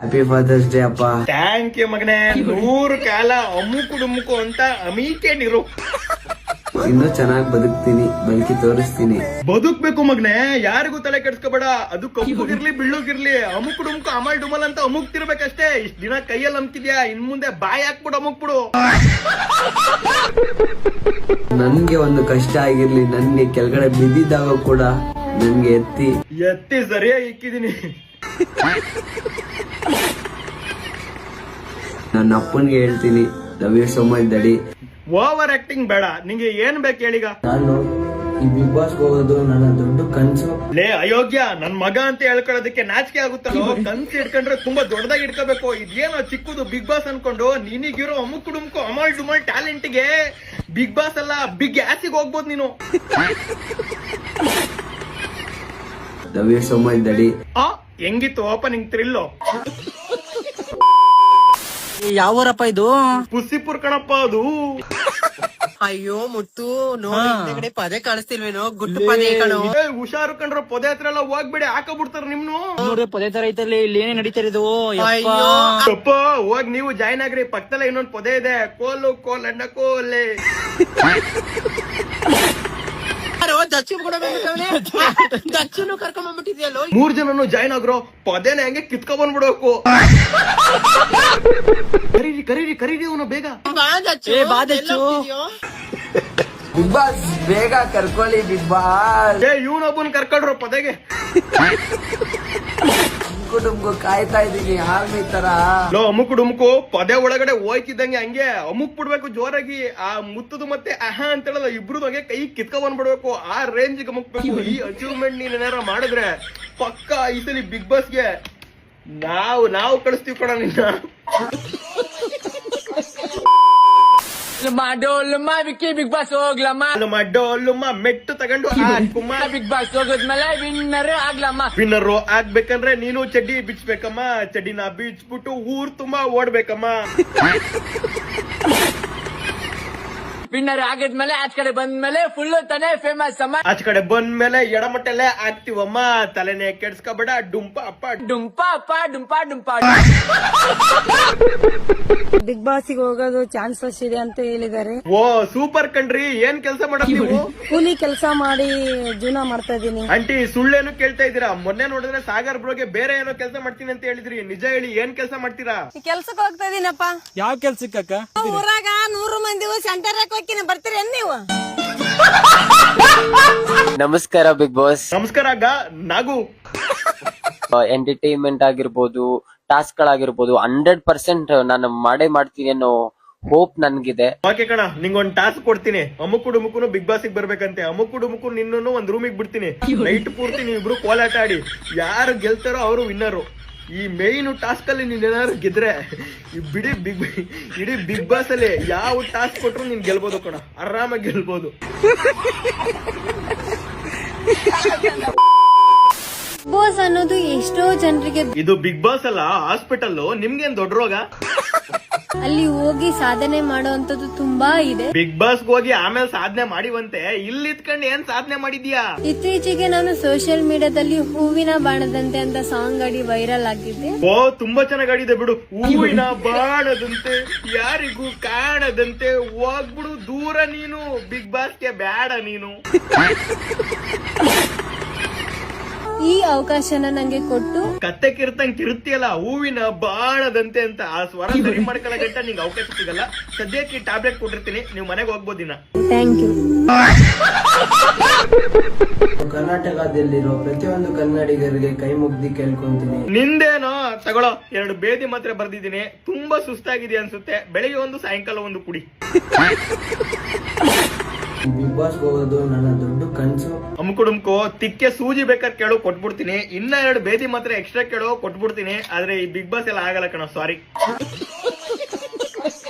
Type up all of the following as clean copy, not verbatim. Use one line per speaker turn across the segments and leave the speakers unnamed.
Happy fathers day ಅಪ್ಪ.
Thank you ಮಗನೇ. 100 ಕಾಲ ಅಮ್ಮುಕು ಡುಮ್ಮುಕು ಅಂತ ಅಮೀಕೇನಿರು.
ಇನ್ನು ಚೆನ್ನಾಗಿ ಬದುಕ್ತೀನಿ, ಬದುಕಿ ತೋರಿಸ್ತೀನಿ.
ಬದುಕ್ಬೇಕು ಮಗನೇ, ಯಾರಿಗೂ ತಲೆ ಕೆಡ್ಸ್ಕೋಬೇಡ. ಅದು ಕಪ್ಪುಗಿರ್ಲಿ ಬಿಳ್ಳುಗಿರ್ಲಿ, ಅಮುಕ್ ಡುಮ್ಕು ಅಮಲ್ ಡುಮಲ್ ಅಂತ ಅಮುಕ್ತಿರ್ಬೇಕಷ್ಟೇ. ಇಷ್ಟ ದಿನ ಕೈಯಲ್ಲಿ ಅಮ್ಕಿದ್ಯಾ, ಇನ್ ಮುಂದೆ ಬಾಯಿ ಹಾಕ್ಬಿಡು ಅಮುಕ್ಬಿಡು.
ನನ್ಗೆ ಒಂದು ಕಷ್ಟ ಆಗಿರ್ಲಿ, ನನ್ಗೆ ಕೆಳಗಡೆ ಬಿದ್ದಿದ್ದಾಗ ಕೂಡ ನನ್ಗೆ ಎತ್ತಿ
ಸರಿಯಾಗಿ ಇಕ್ಕಿದೀನಿ.
ನನ್ನ ಅಪ್ಪನ್ಗೆ ಹೇಳ್ತೀನಿ, love you so much daddy.
Over acting ಬೇಡ. ನಿಂಗೆ ಏನ್ ಬೇಕು ಹೇಳಿಗ?
ನಾನು ಈ ಬಿಗ್ ಬಾಸ್ ಹೋಗೋದು ನನ್ನ ದೊಡ್ಡ ಕನ್ಸು.
ಲೇ ಅಯೋಗ್ಯ, ನನ್ ಮಗ ಅಂತ ಹೇಳ್ಕೊಳ್ಳೋದಕ್ಕೆ ನಾಚಿಕೆ ಆಗುತ್ತಲ್ಲೋ. ಕನ್ಸು ಇಟ್ಕೊಂಡ್ರೆ ತುಂಬಾ ದೊಡ್ಡದಾಗಿ ಇಟ್ಕೋಬೇಕು. ಇದೇನೋ ಚಿಕ್ಕದು ಬಿಗ್ ಬಾಸ್ ಅನ್ಕೊಂಡು ನಿನಗಿರೋ ಅಮುಕ್ ಡುಮ್ಕು ಅಮಲ್ ಡುಮಲ್ ಟ್ಯಾಲೆಂಟ್ಗೆ ಬಿಗ್ ಬಾಸ್ ಅಲ್ಲ ಬಿಗ್ ಆಸಿಗೆ ಹೋಗ್ಬೋದು ನೀನು.
Love you so much daddy.
ಹೆಂಗಿತ್ತು ಓಪನಿಂಗ್ ಥ್ರಿಲ್ಲು?
ಯಾವ ಊರಪ್ಪ ಇದು?
ಪುಸ್ಸಿಪುರ್ ಕಣಪ್ಪ ಅದು.
ಅಯ್ಯೋ ಮುತ್ತು, ನೋಡಿ ಪದೇ ಕಾಣಿಸ್ತಿಲ್ವೇನೋ? ಗುಟ್ಟು ಪದೇ ಕಣೋ.
ಹುಷಾರು ಕಂಡ್ರ ಪೊದೆ ಹತ್ರ ಎಲ್ಲ ಹೋಗ್ಬೇಡಿ, ಹಾಕಬಿಡ್ತಾರ ನಿಮ್ನು.
ನೋಡಿ ಪದೇ ತರ ಐತಲ್ಲಿ, ಇಲ್ಲಿ ಏನೇ ನಡೀತಿರೋದು?
ಅಪ್ಪ ಹೋಗ್ ನೀವು ಜಾಯ್ನ್ ಆಗ್ರಿ. ಪಕ್ಕದಲ್ಲೇ ಇನ್ನೊಂದು ಪೊದೆ ಇದೆ. ಕೋಲು ಕೋಲಣ್ಣ ಕೋಲೆ.
ದಚ್ಚನ್ನು ಕರ್ಕೊಂಡ್ ಬಂದ್ಬಿಟ್ಟಿದ್ಯಲ್ಲೋ.
3 ಜನನು ಜಾಯ್ನ್ ಆಗ್ರೋ. ಪೊದೆನ ಹೆಂಗೆ ಕಿತ್ಕೊ ಬಂದ್ಬಿಡ್ಬೇಕು. ಕರೀರಿ ಕರೀರಿ ಕರೀರಿ ಅವನು ಬೇಗ.
ಬಿಗ್ ಬಾಸ್ ಬೇಗ ಕರ್ಕೊಳ್ಳಿ ಬಿಗ್ ಬಾಸ್.
ಇವನೊಬ್ಬನ್ ಕರ್ಕೊಂಡ್ರು ಪೊದೆಗೆ.
ಕುಟುಂಬ ಕಾಯ್ತಾ ಇದೀನಿ ಆರ್ಮಿ ತರ.
ಲೋ ಅಮುಕ್ ಡುಮ್ಕು ಪೊದೆ ಒಳಗಡೆ ಹೋಯ್ತಿದ್ದಂಗೆ ಹಂಗೆ ಅಮುಕ್ ಬಿಡ್ಬೇಕು ಜೋರಾಗಿ. ಆ ಮುತ್ತದು ಮತ್ತೆ ಅಂತ ಹೇಳಲ್ಲ, ಇಬ್ರು ಹಂಗೆ ಕೈ ಕಿತ್ಕೊ ಬಂದ್ಬಿಡ್ಬೇಕು. ಆ ರೇಂಜ್ ಅಮುಕ್ಬೇಕು. ಈ ಅಚೀವ್ಮೆಂಟ್ ನೀನ್ ಏನಾರ ಮಾಡಿದ್ರೆ ಪಕ್ಕ ಈ ಸಲ ಬಿಗ್ ಬಾಸ್ಗೆ ನಾವು ಕಳಿಸ್ತೀವಿ ಕಣ ನಿನ್ನ.
ಡೋಲಮ್ಮ ವಿಕ್ಕಿ ಬಿಗ್ ಬಾಸ್ ಹೋಗ್ಲಮ್ಮ.
ಡೋಲಮ್ಮ ಮೆಟ್ಟು ತಗೊಂಡು ಕುಮಾರ್
ಬಿಗ್ ಬಾಸ್ ಹೋಗೋದ್ಮೇಲೆ ವಿನ್ನರ್ ಆಗ್ಲಮ್ಮ.
ವಿನ್ನರು ಆಗ್ಬೇಕಂದ್ರೆ ನೀನು ಚಡ್ಡಿ ಬಿಚ್ಬೇಕಮ್ಮ. ಚಡ್ಡಿನ ಬಿಚ್ಬಿಟ್ಟು ಊರ್ ತುಂಬಾ ಓಡ್ಬೇಕಮ್ಮ.
ವಿನ್ನರ್ ಆಗಿದ್ಮೇಲೆ ಆಚ ಕಡೆ ಬಂದ್ಮೇಲೆ ಫುಲ್ ತಾನೇ ಫೇಮಸ್ ಅಮ್ಮ.
ಆಚ ಕಡೆ ಬಂದ್ಮೇಲೆ ಎಡಮಟ್ಟಲ್ಲೇ ಆಗ್ತೀವಮ್ಮ. ತಲೆನೇ ಕೆಡ್ಸ್ಕೊಬೇಡ. ಡುಂಪ ಅಪ್ಪ
ಡುಂಪ ಅಪ್ಪ ಡುಂಪ ಡುಂಪ.
ಬಿಗ್ ಬಾಸ್ ಹೋಗೋದು ಚಾನ್ಸಸ್ ಇದೆ ಅಂತ ಹೇಳಿದ್ದಾರೆ.
ಓ ಸೂಪರ್ ಕಣ್ರಿ. ಏನ್ ಕೆಲಸ ಮಾಡೋದು ನೀವು?
ಕೂಲಿ ಕೆಲಸ ಮಾಡಿ ಜೀವನ ಮಾಡ್ತಾ ಇದೀನಿ.
ಆಂಟಿ ಸುಳ್ಳೇನು ಕೇಳ್ತಾ ಇದ್ದೀರಾ? ಮೊನ್ನೆ ನೋಡಿದ್ರೆ ಸಾಗರ್ ಬ್ರೋಗೆ ಬೇರೆ ಏನೋ ಕೆಲಸ ಮಾಡ್ತೀನಿ ಅಂತ ಹೇಳಿದ್ರಿ. ನಿಜ ಹೇಳಿ, ಏನ್ ಕೆಲಸ ಮಾಡ್ತೀರಾ?
ಕೆಲ್ಸಕ್ಕೆ ಹೋಗ್ತಾ ಇದೀನಪ್ಪ.
ಯಾವ ಕೆಲ್ಸಕ್ಕ?
ಊರಾಗ 100 ಮಂದಿ ಸೆಂಟರ್ ಹಾಕೋಕಿನ ಬರ್ತೀರೇನ್ ನೀವು?
ನಮಸ್ಕಾರ ಬಿಗ್ ಬಾಸ್.
ನಮಸ್ಕಾರ ನಾಗು.
ಎಂಟರ್ಟೈನ್ಮೆಂಟ್ ಆಗಿರ್ಬೋದು, ಟಾಸ್ಕ್ ಗಳಾಗಿರ್ಬೋದು 100% ನಾನು ಮಾಡ್ತೀನಿ ಅನ್ನೋ ಹೋಪ್ ನನ್ಗಿದೆ.
ಓಕೆ ಕಣ, ನಿಂಗೊಂದ್ ಟಾಸ್ಕ್ ಕೊಡ್ತೀನಿ. ಅಮುಕು ಡುಮುಕು ಬಿಗ್ ಬಾಸ್ ಬರ್ಬೇಕಂತೆ. ಅಮುಕು ಡುಮುಕು ನಿನ್ನೂ ಒಂದ್ ರೂಮಿಗೆ ಬಿಡ್ತೀನಿ. ನೈಟ್ ಪೂರ್ತಿ ನೀವಿಬ್ರು ಕೋಲಾಟ ಆಡಿ. ಯಾರು ಗೆಲ್ತಾರೋ ಅವರು ವಿನ್ನರು. ಈ ಮೇನ್ ಟಾಸ್ಕ್ ಅಲ್ಲಿ ನೀನ್ ಏನಾದ್ರು ಗೆದ್ರೆ ಇಡೀ ಬಿಗ್ ಬಾಸ್ ಅಲ್ಲಿ ಯಾವ ಟಾಸ್ಕ್ ಕೊಟ್ರು ನೀನ್ ಗೆಲ್ಬೋದು ಕಣ. ಆರಾಮಾಗಿ ಗೆಲ್ಬೋದು.
ಬಾಸ್ ಅನ್ನೋದು ಎಷ್ಟೋ ಜನರಿಗೆ
ಇದು ಬಿಗ್ ಬಾಸ್ ಅಲ್ಲ, ಹಾಸ್ಪಿಟಲ್. ನಿಮ್ಗೇನ್ ದೊಡ್ಡ ರೋಗ?
ಅಲ್ಲಿ ಹೋಗಿ ಸಾಧನೆ ಮಾಡುವಂತದ್ದು ತುಂಬಾ ಇದೆ.
ಬಿಗ್ ಬಾಸ್ ಹೋಗಿ ಆಮೇಲೆ ಸಾಧನೆ ಮಾಡಿವಂತೆ. ಇಲ್ಲಿ ಇತ್ಕೊಂಡು ಏನ್ ಸಾಧನೆ ಮಾಡಿದ್ಯಾ?
ಇತ್ತೀಚೆಗೆ ನಾನು ಸೋಷಿಯಲ್ ಮೀಡಿಯಾದಲ್ಲಿ ಹೂವಿನ ಬಾಣದಂತೆ ಅಂತ ಸಾಂಗ್ ಆಡಿ ವೈರಲ್ ಆಗಿದ್ದೆ.
ಓ ತುಂಬಾ ಚೆನ್ನಾಗಿ ಆಡಿದೆ ಬಿಡು. ಹೂವಿನ ಬಾಣದಂತೆ ಯಾರಿಗೂ ಕಾಣದಂತೆ ಹೋಗ್ಬಿಡು ದೂರ ನೀನು. ಬಿಗ್ ಬಾಸ್ಗೆ ಬೇಡ ನೀನು.
ಈ ಅವಕಾಶನ ನಂಗೆ ಕೊಟ್ಟು
ಕತ್ತೆ ಕಿರ್ತಂಗ್ ಕಿರುತ್ತಿಯಲ್ಲ, ಹೂವಿನ ಬಾಣದಂತೆ ಅಂತ. ಆ ಸ್ವರ ಸರಿ ಮಾಡ್ಕೊಳ್ಳೋ ಗಂಟ ನಿಂಗೆ ಅವಕಾಶ ಸಿಗಲ್ಲ. ಸದ್ಯಕ್ಕೆ ಟ್ಯಾಬ್ಲೆಟ್ ಕೊಟ್ಟಿರ್ತೀನಿ, ನೀವು ಮನೆಗೆ ಹೋಗ್ಬೋದು ದಿನ.
Thank you.
ಕರ್ನಾಟಕದಲ್ಲಿರೋ ಪ್ರತಿಯೊಂದು ಕನ್ನಡಿಗರಿಗೆ ಕೈ ಮುಗ್ದಿ ಕೇಳ್ಕೊಂತೀನಿ.
ನಿಂದೇನೋ ತಗೊಳ್ಳೋ, 2 ಬೇದಿ ಮಾತ್ರೆ ಬರ್ದಿದ್ದೀನಿ. ತುಂಬಾ ಸುಸ್ತಾಗಿದೆ ಅನ್ಸುತ್ತೆ. ಬೆಳಿಗ್ಗೆ ಒಂದು ಸಾಯಂಕಾಲ ಒಂದು ಕುಡಿ.
ಬಿಗ್ ಬಾಸ್ ಹೋಗೋದು ನನ್ನ ದೊಡ್ಡ ಕನ್ಸು.
ಅಮ್ಕುಡುಮ್ಕೋ ತಿಕ್ಕೆ ಸೂಜಿ ಬೇಕಾದ್ರೆ ಕೇಳೋ ಕೊಟ್ಬಿಡ್ತೀನಿ. ಇನ್ನ 2 ಬೇದಿ ಮಾತ್ರ ಎಕ್ಸ್ಟ್ರಾ ಕೇಳೋ ಕೊಟ್ಬಿಡ್ತೀನಿ. ಆದ್ರೆ ಈ ಬಿಗ್ ಬಾಸ್ ಎಲ್ಲ ಆಗಲ್ಲ ಕಣ, ಸಾರಿ.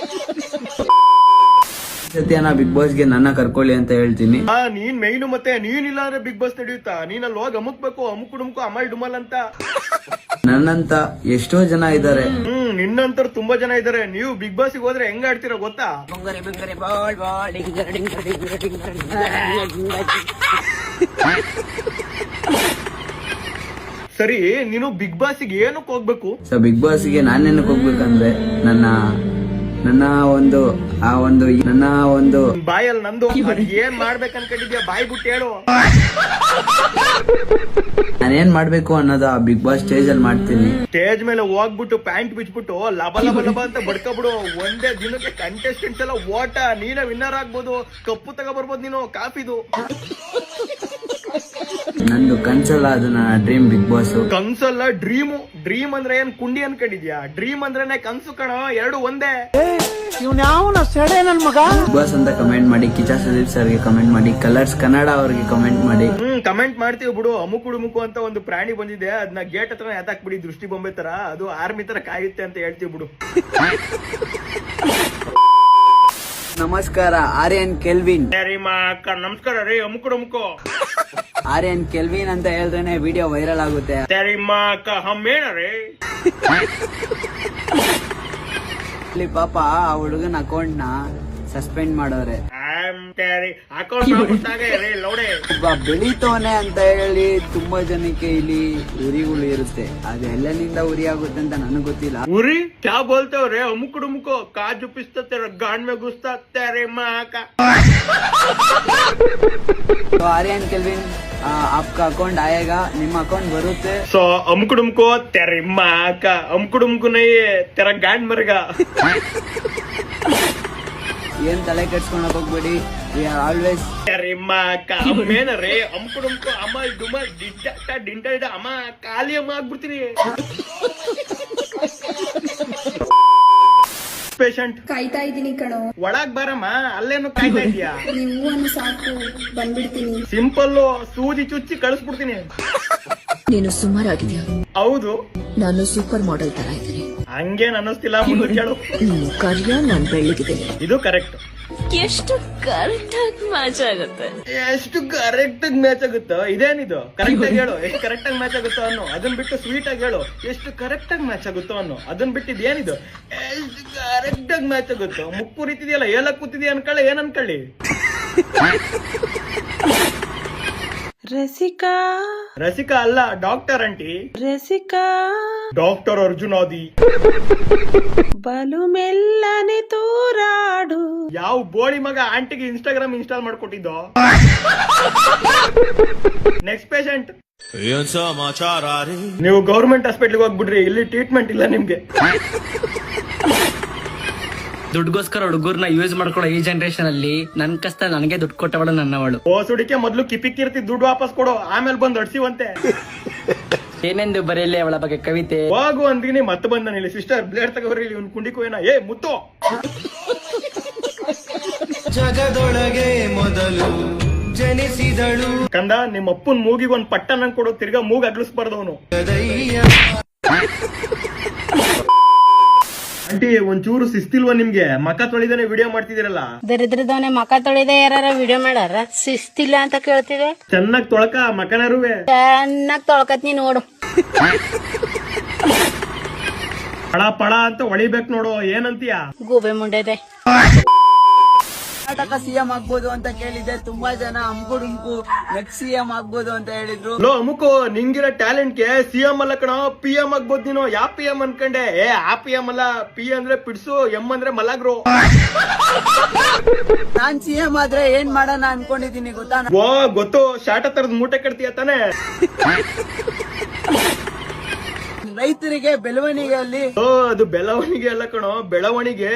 ಸತ್ಯ ನಾ ಬಿಗ್ ಬಾಸ್ಗೆ ನನ್ನ ಕರ್ಕೊಳ್ಳಿ ಅಂತ ಹೇಳ್ತೀನಿ.
ನೀನ್ ಮೈನು ಮತ್ತೆ ನೀನಿಲ್ಲ ಅಂದ್ರೆ ಬಿಗ್ ಬಾಸ್ ನಡೆಯುತ್ತಾ? ನೀನ್ ಅಲ್ಲಿ ಹೋಗಿ ಅಮುಕ್ಬೇಕು. ಅಮುಕುಡುಮ್ಕೋ ಅಮಲ್ ಡುಮಲ್ ಅಂತ.
ನನ್ನಂತ ಎಷ್ಟೋ ಜನ ಇದ್ದಾರೆ.
ನಿನ್ನಂತರ ತುಂಬಾ ಜನ ಇದ್ದಾರೆ. ನೀವು ಬಿಗ್ ಬಾಸ್ ಹೋದ್ರೆ ಹೆಂಗ್ ಆಡ್ತೀರಾ ಗೊತ್ತಾ? ಸರಿ, ನೀನು ಬಿಗ್ ಬಾಸ್ಗೆ ಏನಕ್ಕೆ ಹೋಗ್ಬೇಕು?
ಸೊ ಬಿಗ್ ಬಾಸ್ಗೆ ನಾನೇನಕ್ಕೆ ಹೋಗ್ಬೇಕಂದ್ರೆ ನನ್ನ ಒಂದು
ಬಾಯಲ್ಲಿ ನಂದು ಏನ್ ಮಾಡ್ಬೇಕು ಅನ್ಕೊಂಡಿದ್ಯಾ? ಬಾಯ್ ಬಿಟ್ಟು ಹೇಳು.
ನಾನೇನ್ ಮಾಡ್ಬೇಕು ಅನ್ನೋದು ಆ ಬಿಗ್ ಬಾಸ್ ಸ್ಟೇಜ್ ಅಲ್ಲಿ ಮಾಡ್ತೀನಿ.
ಸ್ಟೇಜ್ ಮೇಲೆ ಹೋಗ್ಬಿಟ್ಟು ಪ್ಯಾಂಟ್ ಬಿಚ್ಬಿಟ್ಟು ಲಬ ಲಬ ಲಬ ಅಂತ ಬಡ್ಕೊಬಿಡು. ಒಂದೇ ದಿನಕ್ಕೆ ಕಂಟೆಸ್ಟೆಂಟ್ಸ್ ಎಲ್ಲ ಓಟ, ನೀನೇ ವಿನ್ನರ್ ಆಗ್ಬೋದು, ಕಪ್ಪು ತಗೊಬರ್ಬೋದು ನೀನು, ಕಾಫಿದು.
ನಂದು ಕನ್ಸಲ್ಲ, ಅದು ನನ್ನ ಡ್ರೀಮ್ ಬಿಗ್ ಬಾಸ್.
ಕನ್ಸಲ್ಲ, ಡ್ರೀಮು. ಡ್ರೀಮ್ ಅಂದ್ರೆ ಏನ್ ಕುಂಡಿ ಅನ್ಕೊಂಡಿದ್ಯಾ? ಡ್ರೀಮ್ ಅಂದ್ರೇನೆ ಕನ್ಸು ಕಣ, ಎರಡು ಒಂದೇ.
ಬಿಗ್ ಬಾಸ್ ಅಂತ ಕಮೆಂಟ್ ಮಾಡಿ, ಕಿಚಾ ಸುದೀಪ್ ಸರ್ಗೆ ಕಮೆಂಟ್ ಮಾಡಿ, ಕಲರ್ಸ್ ಕನ್ನಡ ಅವ್ರಿಗೆ ಕಮೆಂಟ್ ಮಾಡಿ.
ಕಮೆಂಟ್ ಮಾಡ್ತೀವಿ ಬಿಡು. ಅಮುಕು ಅಂತ ಒಂದು ಪ್ರಾಣಿ ಬಂದಿದೆ, ಅದನ್ನ ಗೇಟ್ ಹತ್ರ ಎತ್ತಾಕ್ಬಿಡಿ, ದೃಷ್ಟಿ ಬೊಂಬೆ ತರ. ಅದು ಆರ್ಮಿ ತರ ಕಾಯುತ್ತೆ ಅಂತ ಹೇಳ್ತೀವಿ ಬಿಡು.
ನಮಸ್ಕಾರ, ಆರ್ಯನ್ ಕೆಲ್ವಿನ್.
ನಮಸ್ಕಾರ ರೀ. ಅಮುಕು
ಆರ್ಯನ್ ಕೆಲ್ವಿನ್ ಅಂತ ಹೇಳಿದ್ರೆ ವಿಡಿಯೋ ವೈರಲ್ ಆಗುತ್ತೆ. ಇಲ್ಲಿ ಪಾಪ ಆ ಹುಡುಗನ ಅಕೌಂಟ್ ನ ಸಸ್ಪೆಂಡ್ ಮಾಡೋರೆ. ಒಬ್ಬ ಬೆಳೀತವನೆ ಅಂತ ಹೇಳಿ ತುಂಬಾ ಜನಕ್ಕೆ ಇಲ್ಲಿ ಉರಿಗಳು ಇರುತ್ತೆ. ಅದು ಎಲ್ಲನಿಂದ ಉರಿ ಆಗುತ್ತೆ ಅಂತ ನನಗ್ ಗೊತ್ತಿಲ್ಲ.
ಉರಿ ಕ್ಯಾ ಬೋಲ್ತೇವ್ರೆ? ಅಮುಕು ಕಾಜು ಪಿಸ್ತಾ ಗಾಂಡ್ ಮೇ ಗುಸ್ತಾ तेरे माँ का.
तो आर्यन केल्विन आपका अकाउंट आएगा, ನಿಮ್ಮ ಅಕೌಂಟ್ ಬರುತ್ತೆ.
ಸೊ ಅಮುಕು तेरे माँ का. ಅಮುಕು ನೈ तेरा गांड मरेगा.
ಏನ್ ತಲೆ ಕೆಡ್ಸ್ಕೊಳಕ್ ಹೋಗ್ಬೇಡಿ. ವಿ ಆರ್ ಆಲ್ವೇಸ್
तेरे माँ का. ಅಮ್ಮೇನರೇ ಅಮುಕು ಅಮಲ್ ಡುಮಲ್ ಡಿಂಟ ಅಮ್ಮ ಖಾಲಿ ಅಮ್ಮ ಆಗ್ಬಿಡ್ತೀನಿ. ಪೇಷಂಟ್
ಕಾಯ್ತಾ ಇದೀನಿ ಕಣೋ.
ಒಳಗ್ ಬರಮ್ಮ. ಅಲ್ಲೇನು ಕಾಯ್ತಾ ಇದೀಯಾ?
ನೀವು ಅನ್ನು ಸಾಕು, ಬಂದ್ಬಿಡ್ತೀನಿ.
ಸಿಂಪಲ್, ಸೂಜಿ ಚುಚ್ಚಿ ಕಳಿಸ್ಬಿಡ್ತೀನಿ.
ನೀನು ಸುಮಾರಾಗಿದ್ಯಾ?
ಹೌದು,
ನಾನು ಸೂಪರ್ ಮಾಡೆಲ್ ತರ ಇದ್ದೀನಿ.
ಹಂಗೇನ್ ಅನ್ನಿಸ್ತಿಲ್ಲ. ಮುಂದೆ ಕೇಳು.
ಕರ್ಯ ನಾನು ಬೆಳ್ಳಗಿದ್ದೀನಿ.
ಇದು ಕರೆಕ್ಟ್.
ಎಷ್ಟು ಕರೆಕ್ಟ್ ಆಗಿ ಮ್ಯಾಚ್ ಆಗುತ್ತೆ.
ಎಷ್ಟು ಕರೆಕ್ಟ್ ಆಗಿ ಮ್ಯಾಚ್ ಆಗುತ್ತೋ? ಇದೇನಿದು? ಕರೆಕ್ಟ್ ಆಗಿ ಹೇಳು, ಎಷ್ಟು ಕರೆಕ್ಟ್ ಆಗಿ ಮ್ಯಾಚ್ ಆಗುತ್ತೋ ಅನ್ನೋ. ಅದನ್ನ ಬಿಟ್ಟು ಸ್ವೀಟ್ ಆಗಿ ಹೇಳು, ಎಷ್ಟು ಕರೆಕ್ಟ್ ಆಗಿ ಮ್ಯಾಚ್ ಆಗುತ್ತೋ ಅನ್ನೋ. ಅದನ್ನ ಬಿಟ್ಟು ಇದೇನಿದು? ಎಷ್ಟು ಕರೆಕ್ಟ್ ಆಗಿ ಮ್ಯಾಚ್ ಆಗುತ್ತೋ? ಮುಕ್ಕು ರೀತಿದೆಯಲ್ಲ, ಹೇಳಕ್ ಕೂತಿದ್ಯಾ ಅನ್ಕೊಳ್ಳಿ. ಏನ್ ಅನ್ಕೊಳ್ಳಿ? ರಸಿಕಾ ಅಲ್ಲ, ಡಾಕ್ಟರ್ ಆಂಟಿ. ಡಾಕ್ಟರ್ ಅರ್ಜುನಾದಿ.
ಬಲು ಮೆಲ್ಲನೆ ತೂರಾಡು.
ಯಾವ ಬೋಳಿ ಮಗ ಆಂಟಿಗೆ ಇನ್ಸ್ಟಾಗ್ರಾಮ್ ಇನ್ಸ್ಟಾಲ್ ಮಾಡ್ಕೊಟ್ಟಿದ್ದೋ? Next patient. ನೀವು ಗೌರ್ಮೆಂಟ್ ಹಾಸ್ಪಿಟ್ಲಿಗೆ ಹೋಗ್ಬಿಡ್ರಿ, ಇಲ್ಲಿ ಟ್ರೀಟ್ಮೆಂಟ್ ಇಲ್ಲ ನಿಮ್ಗೆ.
ದುಡ್ಗೋಸ್ಕರ ಹುಡುಗರ್ನ ಯೂಸ್ ಮಾಡ್ಕೊಳ್ಳೋ ಈ ಜನರೇಷನ್ ಅಲ್ಲಿ ನನ್ ಕಷ್ಟ ನನಗೆ ದುಡ್ಡು ಕೊಟ್ಟವಳು ನನ್ನವಳು.
ಓಸುಡಿಕೆ ಮೊದ್ಲು ಕಿಪಿಕ್ಕಿರ್ತಿ, ದುಡ್ಡು ವಾಪಸ್ ಕೊಡು, ಆಮೇಲೆ ಬಂದು ಅಡ್ಸಿವಂತೆ.
ಏನೆಂದು ಬರೆಯಲಿ ಅವಳ ಬಗ್ಗೆ ಕವಿತೆ?
ಹೋಗು ಅಂದಿನಿ, ಮತ್ತೆ ಬಂದ ಇಲ್ಲಿ. ಸಿಸ್ಟರ್ ಬ್ಲೇಡ್ ತಗೋರಿ, ಇಲ್ಲಿ ಒಂದು ಕುಂಡಿಕೋ ಏನ. ಏ ಮುತ್ತು,
ಜಗದೊಳಗೆ ಮೊದಲು ಜನಿಸಿದಳು
ಕಂದ. ನಿಮ್ಮ ಅಪ್ಪನ್ ಮೂಗಿಗೆ ಒಂದ್ ಪಟ್ಟನ ಕೊಡೋ, ತಿರ್ಗಾ ಮೂಗ್ ಅಗ್ಲಿಸ್ಬಾರ್ದವನು. ಆಂಟಿ, ಒಂಚೂರು ಶಿಸ್ತಿಲ್ವಾ ನಿಮ್ಗೆ? ಮಕ ತೊಳಿದಾನೆ ವಿಡಿಯೋ ಮಾಡ್ತಿದ್ದೀರಲ್ಲ.
ದರಿದ್ರದವನೆ ಮಕ ತೊಳಿದೆ ಯಾರ ವಿಡಿಯೋ ಮಾಡಾರ? ಶಿಸ್ತಿಲ್ಲ ಅಂತ ಕೇಳ್ತಿದೆ.
ಚೆನ್ನಾಗ್ ತೊಳಕ ಮಕನರುವೆ.
ಚೆನ್ನಾಗ್ ತೊಳ್ಕತ್ ನೋಡು.
ಪಳ ಅಂತ ಹೊಳಿಬೇಕು ನೋಡು. ಏನಂತೀಯ?
ಗೂಬೆ ಮುಂಡೆದೆ.
ಕರ್ನಾಟಕ ಸಿಎಂ ಆಗ್ಬೋದು ಅಂತ ಕೇಳಿದೆ. ತುಂಬಾ ಜನ ಅಮ್ಗುಡುಂಕು ನೆಕ್ಸ್ಟ್ ಸಿಎಂ ಆಗ್ಬೋದು ಅಂತ ಹೇಳಿದ್ರು.
ಲೋ ಅಮುಕು, ನಿಂಗಿರೋ ಟ್ಯಾಲೆಂಟ್ಗೆ ಸಿಎಂ ಅಲ್ಲ ಕಣ, ಪಿ ಎಂ ಆಗ್ಬೋದು ನೀನು. ಯಾ ಪಿ ಎಂ ಅನ್ಕಂಡೆ? ಆ ಪಿ ಎಂ ಅಲ್ಲ. ಪಿ ಅಂದ್ರೆ ಪಿಡ್ಸು, ಎಂ ಅಂದ್ರೆ ಮಲಗ್ರು.
ನಾನ್ ಸಿಎಂ ಆದ್ರೆ ಏನ್ ಮಾಡೋಣ ಅನ್ಕೊಂಡಿದೀನಿ ಗೊತ್ತಾ?
ಓ ಗೊತ್ತು, ಶಾಟ ತರದ ಮೂಟೆ ಕಟ್ತೀಯ ತಾನೆ.
ರೈತರಿಗೆ ಬೆಳವಣಿಗೆಯಲ್ಲಿ.
ಓ ಅದು ಬೆಳವಣಿಗೆ ಅಲ್ಲ ಕಣೋ, ಬೆಳವಣಿಗೆ.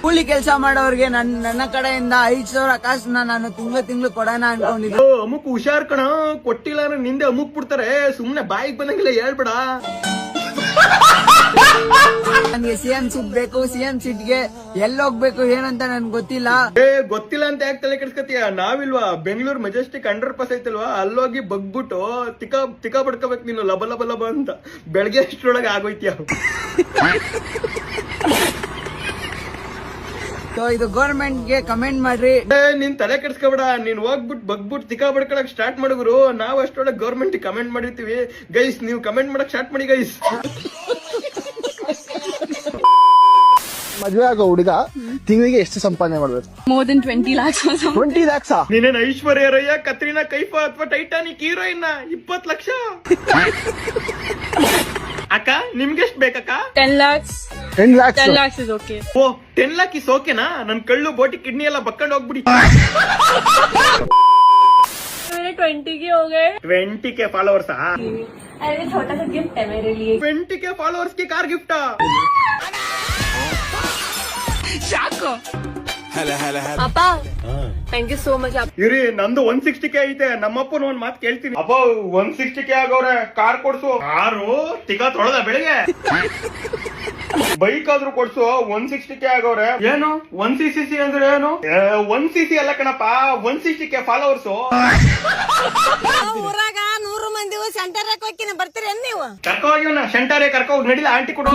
ಕೂಲಿ ಕೆಲಸ ಮಾಡೋರ್ಗೆ ನನ್ನ ಕಡೆಯಿಂದ 5,000 ಕಾಸನ್ನ ನಾನು ತಿಂಗಳು ಕೊಡೋಣ ಅನ್ಕೊಂಡಿದ್ದೆ.
ಅಮುಕ್ ಹುಷಾರ್ ಕಣ, ಕೊಟ್ಟಿಲ್ಲ ಅಂದ್ರೆ ನಿಂದೆ ಅಮುಕ್ ಬಿಡ್ತಾರೆ. ಸುಮ್ನೆ ಬಾಯಿಗೆ ಬಂದಂಗಿಲ್ಲ ಹೇಳ್ಬೇಡ.
ನನ್ಗೆ ಸಿಎಂ ಸೀಟ್ ಬೇಕು. ಸಿಎಂ ಸೀಟ್ಗೆ ಎಲ್ಲೋಗ್ಬೇಕು ಏನಂತ ನನ್ಗೆ ಗೊತ್ತಿಲ್ಲ.
ಗೊತ್ತಿಲ್ಲ ಅಂತ ಯಾಕೆ ತಲೆ ಕೆಡ್ಸ್ಕತಿಯ? ನಾವಿಲ್ವಾ ಬೆಂಗಳೂರು ಮೆಜೆಸ್ಟಿಕ್ 100% ಐತಲ್ವಾ, ಅಲ್ಲೋಗಿ ಬಗ್ಬಿಟ್ಟು ತಿಕ್ಕ ಬಡ್ಕೋಬೇಕು ನೀನು, ಲಬ ಲಬ ಲಬ ಅಂತ. ಬೆಳಗ್ಗೆ ಅಷ್ಟರೊಳಗೆ ಆಗೋಯ್ತಿಯ.
ಇದು ಗೌರ್ಮೆಂಟ್ ಗೆ ಕಮೆಂಟ್ ಮಾಡ್ರಿ.
ನೀನ್ ತಲೆ ಕೆಡ್ಸ್ಕೊಬೇಡ, ನೀನ್ ಹೋಗ್ಬಿಟ್ಟು ಬಗ್ಬಿಟ್ಟು ತಿಕ್ಕ ಬಡ್ಕೊಳಕ್ ಸ್ಟಾರ್ಟ್ ಮಾಡಿದ್ರು. ನಾವ್ ಅಷ್ಟೊಳಗೆ ಗೌರ್ಮೆಂಟ್ ಕಮೆಂಟ್ ಮಾಡಿರ್ತೀವಿ. ಗೈಸ್ ನೀವು ಕಮೆಂಟ್ ಮಾಡಕ್ ಸ್ಟಾರ್ಟ್ ಮಾಡಿ ಗೈಸ್.
ಮದ್ವೆ ಆಗೋ ಹುಡುಗ ತಿಂಗಳಿಗೆ ಎಷ್ಟು ಸಂಪಾದನೆ ಮಾಡ್ಬೇಕು?
More than 20 lakhs.
20 lakhs?
ನೀನೇನ್ ಐಶ್ವರ್ಯ ರಯ್ಯ, ಕತ್ರಿನಾ ಕೈಫ ಅಥವಾ ಟೈಟಾನಿಕ್ ಹೀರೋಯಿನ್? 20 ಲಕ್ಷ ಅಕ್ಕ, ನಿಮ್ಗೆಷ್ಟ್ ಬೇಕಕ್ಕ?
10 lakhs.
10 lakhs?
10 lakhs is okay.
Oh 10 lakhs is ಓಕೆನಾ? ನನ್ ಕಳ್ಳು ಬೋಟಿ ಕಿಡ್ನಿ ಎಲ್ಲ ಬಕ್ಕೊಂಡು ಹೋಗ್ಬಿಡಿ.
मेरे 20 के हो गए.
20K followers?
अरे छोटा सा गिफ्ट है मेरे लिए.
20K फॉलोअर्स की कार गिफ्ट?
पापा थैंक यू सो मच.
ಇರಿ, ನಂದು 160K ಐತೆ. ನಮ್ಮಪ್ಪನ ಒಂದ್ ಮಾತು ಕೇಳ್ತೀನಿ. ಅಪ್ಪ 160K ಆಗವ್ರೆ, ಕಾರ್ ಕೊಡ್ಸು. ಕಾರು ತಿಕ್ಕ ತೊಳೆದ ಬೆಳಿಗ್ಗೆ. ಬೈಕ್ ಆದ್ರೂ ಕೊಡ್ಸು. 160K ಆಗವ್ರೆ. ಏನು 1cc ಅಂದ್ರೆ ಏನು? 1cc ಅಲ್ಲ ಕಣಪ್ಪ, 160K ಫಾಲೋವರ್ಸ್.
ಊರಾಗ 100 ಮಂದಿ ಸೆಂಟರ್ ಹಾಕೋಕಿನ ಬರ್ತೀರೇನ್ ನೀವು?
ಕರ್ಕೋಗಿನ ಸೆಂಟರೇ ಕರ್ಕೋಗಿ ನಡಿಲ್ಲ. ಆಂಟಿ ಕೊಡು.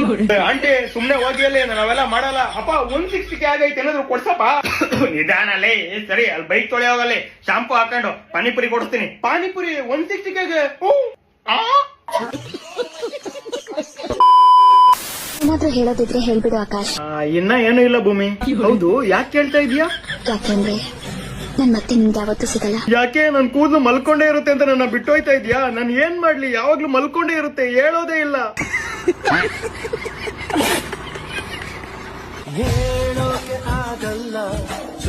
ಆಂಟಿ ಸುಮ್ನೆ ಹೋಗಿ ಅಲ್ಲಿ, ನಾವೆಲ್ಲ ಮಾಡಲ್ಲ. ಅಪ್ಪ 160K ಆಗೈತೆ ಏನಾದ್ರು ಕೊಡ್ಸಪ್ಪ. ನಿಧಾನಲ್ಲೇ. ಸರಿ, ಅಲ್ಲಿ ಬೈಕ್ ತೊಳೆ ಹೋಗಲ್ಲಿ, ಶಾಂಪು ಹಾಕೊಂಡು ಪಾನಿಪುರಿ ಕೊಡಿಸ್ತೀನಿ. ಪಾನಿಪುರಿ 160K?
ಏನಾದ್ರೂ ಹೇಳೋದಿದ್ರೆ ಹೇಳ್ಬಿಡು ಆಕಾಶ್.
ಇನ್ನ ಏನು ಇಲ್ಲ ಭೂಮಿ. ಹೌದು, ಯಾಕೆ ಕೇಳ್ತಾ ಇದೀಯಾ?
ಯಾಕೆಂದ್ರೆ ನನ್ ಮತ್ತೆ ನಿಮ್ಗೆ ಯಾವತ್ತೂ ಸಿಗಲ್ಲ.
ಯಾಕೆ ನನ್ ಕೂದಲು ಮಲ್ಕೊಂಡೇ ಇರುತ್ತೆ ಅಂತ ನನ್ನ ಬಿಟ್ಟು ಹೋಯ್ತಾ ಇದೀಯಾ? ನಾನು ಏನ್ ಮಾಡ್ಲಿ, ಯಾವಾಗ್ಲೂ ಮಲ್ಕೊಂಡೇ ಇರುತ್ತೆ, ಹೇಳೋದೇ ಇಲ್ಲ.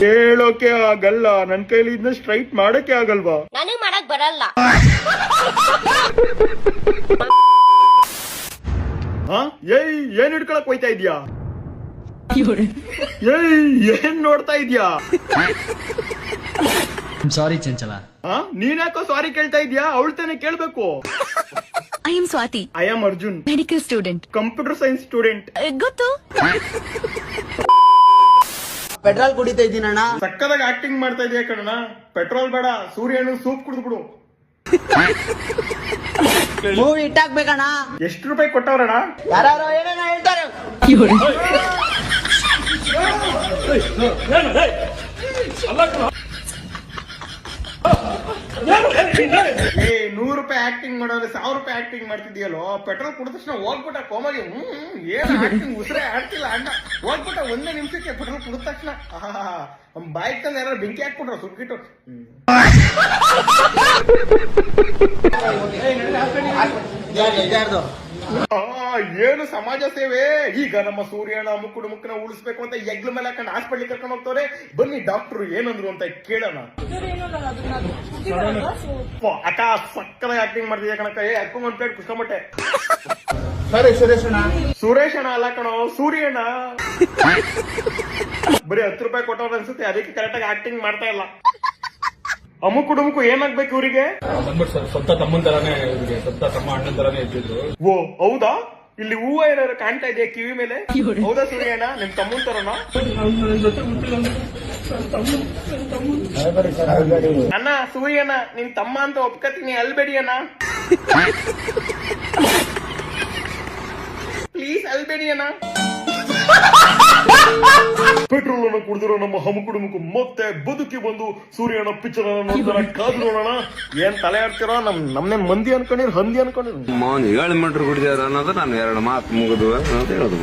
ಹೇಳೋಕೆ ಆಗಲ್ಲ, ನನ್ ಕೈಲಿ ಇದನ್ನ ಸ್ಟ್ರೈಟ್ ಮಾಡಕ್ಕೆ ಆಗಲ್ವಾ?
ನನಗ್ ಮಾಡಕ್ ಬರಲ್ಲ.
ಏನ್ ಹಿಡ್ಕೊಳಕ್ ಹೋಯ್ತಾ ಇದ್ಯಾ? ಏನ್ ನೋಡ್ತಾ ಇದ್ಯಾ?
ಸಾರಿ ಚಂಚಲ.
ನೀನ್ ಯಾಕೋ ಸಾರಿ ಕೇಳ್ತಾ ಇದ್ಯಾ? ಅವಳ ತಾನೇ ಕೇಳ್ಬೇಕು.
I am Swati,
I am Arjun,
medical student.
Computer science student.
ಗೊತ್ತು.
ಪೆಟ್ರೋಲ್ ಕುಡಿತಾ ಇದ್ದೀನಣ್ಣ.
ಸಕ್ಕದಾಗ ಆಕ್ಟಿಂಗ್ ಮಾಡ್ತಾ ಇದೆಯಾ ಕಣ್ಣ. ಪೆಟ್ರೋಲ್ ಬೇಡ, ಸೂರ್ಯನು ಸೂಪ್ ಕುಡಿದ್ಬಿಡು.
ಮೂವಿ ಇಟ್ಟಾಕ್ಬೇಕಣ್ಣ.
ಎಷ್ಟು ರೂಪಾಯಿ ಕೊಟ್ಟವ್ರಣ್ಣ?
ಯಾರು ಏನೇನ ಹೇಳ್ತಾರೆ.
100 ರೂಪಾಯಿ ಆಕ್ಟಿಂಗ್ ಮಾಡೋದ್ರೆ 1000 ರೂಪಾಯಿ ಆಕ್ಟಿಂಗ್ ಮಾಡ್ತಿದ್ಯಲ್ಲೋ. ಪೆಟ್ರೋಲ್ ಕುಡಿದ ತಕ್ಷಣ ಹೋಗ್ಬಿಟ್ಟ ಕೋಮಾಗಿ. ಏನ್ ಆಕ್ಟಿಂಗ್, ಉಸಿರೇ ಆಡ್ತಿಲ್ಲ ಅಣ್ಣ. ಹೋಗ್ಬಿಟ್ಟ 1 ನಿಮಿಷಕ್ಕೆ ಪೆಟ್ರೋಲ್ ಕುಡಿದ ತಕ್ಷಣ. ಬೈಕ್ ತಂದು ಯಾರು ಬೆಂಕಿ ಹಾಕ್ಬಿಟ್ರ ಸುಟ್ಕಿಟ್ಟು. ಏನು ಸಮಾಜ ಸೇವೆ. ಈಗ ನಮ್ಮ ಸೂರ್ಯನ ಮುಕ್ಕನ ಉಳಿಸ್ಬೇಕು ಅಂತ ಎಗ್ಲ ಮೇಲೆ ಹಾಕೊಂಡು ಹಾಸ್ಪಿಟ್ಲಿಗೆ ಕರ್ಕೊಂಡು ಹೋಗ್ತವ್ರೆ. ಬನ್ನಿ ಡಾಕ್ಟರ್ ಏನಂದ್ರು ಅಂತ ಕೇಳೋಣ. ಅಕ್ಕ ಸಕ್ಕದಾಗಿ ಆಕ್ಟಿಂಗ್ ಮಾಡ್ತಿದ್ಯಾ ಕಣಕ್ಕ. ಅಕ್ಕಂಗ್ ಒಂದ್ ಪ್ಲೇಟ್ ಕುಸ್ಕೊಂಬಟ್ಟೆ. ಸುರೇಶಣ್ಣ ಅಲ್ಲ ಕಣೋ, ಸೂರ್ಯಣ್ಣ. ಬರೀ 10 ರೂಪಾಯಿ ಕೊಟ್ಟವ್ರ ಅನ್ಸುತ್ತೆ, ಅದಕ್ಕೆ ಕರೆಕ್ಟಾಗಿ ಆಕ್ಟಿಂಗ್ ಮಾಡ್ತಾ ಇಲ್ಲ. ಅಮ್ಮುಕು ಡುಮುಕು ಏನಾಗ್ಬೇಕು ಇವ್ರಿಗೆ?
ಸ್ವಂತ ತಮ್ಮನ ತರಾನೇ, ಸ್ವಂತ ತಮ್ಮ ಅಣ್ಣನ ತರಾನೇ ಇದ್ದಿದ್ರು.
ಓ ಹೌದಾ? ಇಲ್ಲಿ ಹೂವ ಏನಾದ್ರು ಕಾಣ್ತಾ ಇದೆಯಾ ಕಿವಿ ಮೇಲೆ? ಹೌದಾ ಸೂರ್ಯಣ್ಣ, ನಿಮ್ ತಮ್ಮನ್ ತರನ? ಅಣ್ಣ ಸೂರ್ಯಣ್ಣ ನಿಮ್ ತಮ್ಮ ಅಂತ ಒಪ್ಕತೀನಿ, ಅಲ್ಬೇಡಿ ಅಣ್ಣ. ಪ್ಲೀಸ್ ಅಲ್ಬೇಡಿ ಅಣ್ಣ. ಪೆಟ್ರೋಲ್ ಅನ್ನು ಕುಡಿದಿರೋ ನಮ್ಮ ಹಮ್ಮುಕುಡುಮುಕು ಮತ್ತೆ ಬದುಕಿ ಬಂದು ಸೂರ್ಯನ ಪಿಕ್ಚರ್ ನೋಡ್ತಾರ. ಕಾದು ನೋಡೋಣ. ಏನ್ ತಲೆ ಆಡ್ತಿರೋ? ನಮ್ನೇನ್ ಮಂದಿ ಅನ್ಕೊಂಡಿರ್, ಹಂದಿ ಅನ್ಕೊಂಡಿರ್?
7 ಮೀಟರ್ ಕುಡಿದಾರ ಅನ್ನೋದು ನಾನು 2 ಮಾತು ಮುಗಿದು ಅಂತ ಹೇಳೋದು.